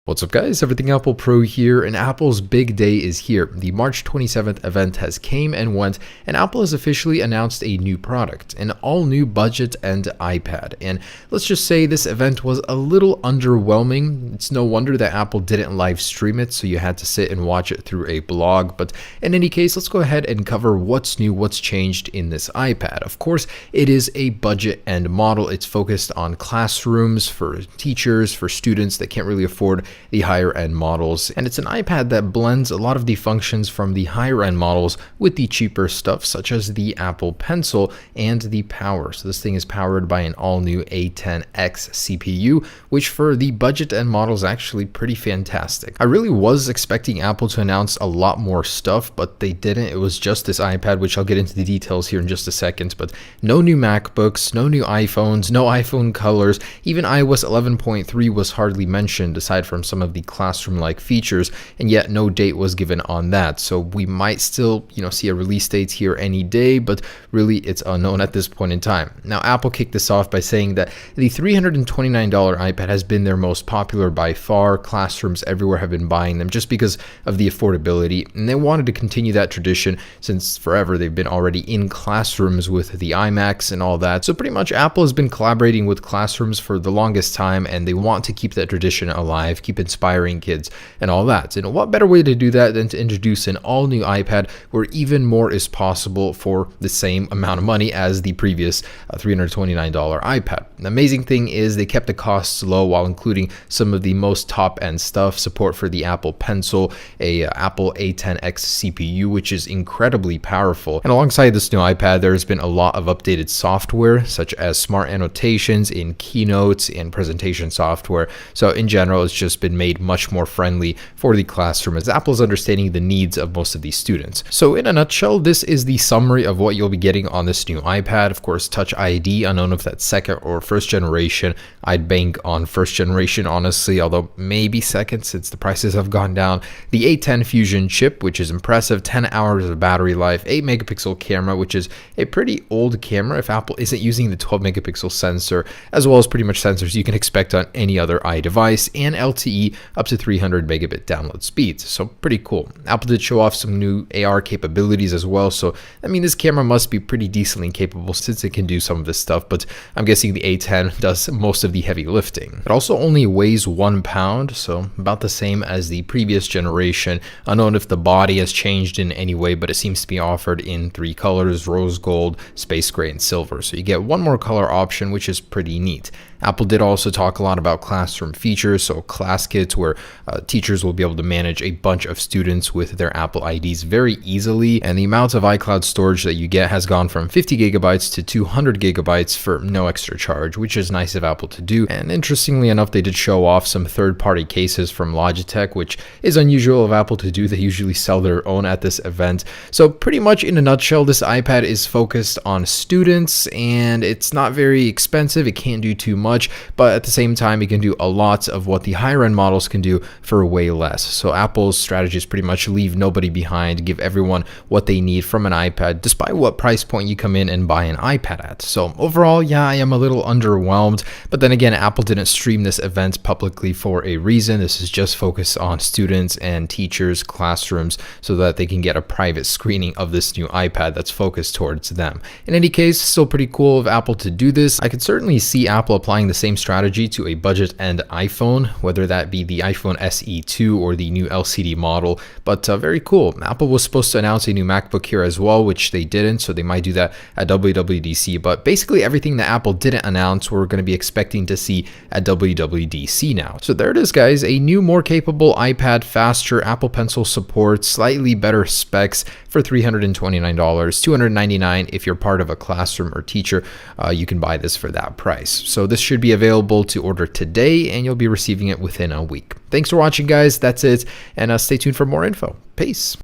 What's up guys, Everything Apple Pro here, and Apple's big day is here. The March 27th event has came and went, and Apple has officially announced a new product, an all-new budget and iPad. And let's just say this event was a little underwhelming. It's no wonder that Apple didn't live stream it, so you had to sit and watch it through a blog. But in any case, let's go ahead and cover what's new, what's changed in this iPad. Of course, it is a budget end model. It's focused on classrooms for teachers, for students that can't really afford the higher end models, and it's an iPad that blends a lot of the functions from the higher end models with the cheaper stuff such as the Apple Pencil and the power. So this thing is powered by an all new A10X CPU, which for the budget end model is actually pretty fantastic. I really was expecting Apple to announce a lot more stuff, but they didn't. It was just this iPad, which I'll get into the details here in just a second, but no new MacBooks, no new iPhones, no iPhone colors, even iOS 11.3 was hardly mentioned aside from some of the classroom-like features, and yet no date was given on that. So we might still, see a release date here any day, but really it's unknown at this point in time. Now, Apple kicked this off by saying that the $329 iPad has been their most popular by far. Classrooms everywhere have been buying them just because of the affordability, and they wanted to continue that tradition since forever they've been already in classrooms with the iMacs and all that. So pretty much Apple has been collaborating with classrooms for the longest time, and they want to keep that tradition alive, keep inspiring kids and all that. And what better way to do that than to introduce an all new iPad where even more is possible for the same amount of money as the previous $329 iPad. The amazing thing is they kept the costs low while including some of the most top end stuff, support for the Apple Pencil, a Apple A10X CPU, which is incredibly powerful. And alongside this new iPad, there's been a lot of updated software such as smart annotations in Keynote and presentation software. So in general, it's just been made much more friendly for the classroom as Apple's understanding the needs of most of these students. So in a nutshell, this is the summary of what you'll be getting on this new iPad. Of course, Touch ID, unknown if that's second or first generation. I'd bank on first generation, honestly, although maybe second since the prices have gone down. The A10 Fusion chip, which is impressive, 10 hours of battery life, 8 megapixel camera, which is a pretty old camera if Apple isn't using the 12 megapixel sensor, as well as pretty much sensors you can expect on any other iDevice, and LTE up to 300 megabit download speeds. So pretty cool. Apple did show off some new AR capabilities as well. So, this camera must be pretty decently capable since it can do some of this stuff, but I'm guessing the A10 does most of the heavy lifting. It also only weighs 1 pound, so about the same as the previous generation. Unknown if the body has changed in any way, but it seems to be offered in 3 colors: rose gold, space gray, and silver. So you get one more color option, which is pretty neat. Apple did also talk a lot about classroom features, so class kits where teachers will be able to manage a bunch of students with their Apple IDs very easily, and the amount of iCloud storage that you get has gone from 50 gigabytes to 200 gigabytes for no extra charge, which is nice of Apple to do. And interestingly enough, they did show off some third-party cases from Logitech, which is unusual of Apple to do. They usually sell their own at this event. So pretty much in a nutshell, this iPad is focused on students, and it's not very expensive. It can't do too much, but at the same time it can do a lot of what the higher end models can do for way less. So Apple's strategy is pretty much leave nobody behind, give everyone what they need from an iPad despite what price point you come in and buy an iPad at. So overall, yeah, I am a little underwhelmed, but then again, Apple didn't stream this event publicly for a reason. This is just focused on students and teachers, classrooms, so that they can get a private screening of this new iPad that's focused towards them. In any case, still pretty cool of Apple to do this. I could certainly see Apple applying the same strategy to a budget end iPhone, whether that be the iPhone SE2 or the new LCD model, but very cool. Apple was supposed to announce a new MacBook here as well, which they didn't, so they might do that at WWDC, but basically everything that Apple didn't announce we're going to be expecting to see at WWDC now. So there it is, guys, a new, more capable iPad, faster Apple Pencil support, slightly better specs for $329, $299 if you're part of a classroom or teacher. You can buy this for that price. So this should be available to order today, and you'll be receiving it within a week. Thanks for watching, guys. That's it, and stay tuned for more info. Peace.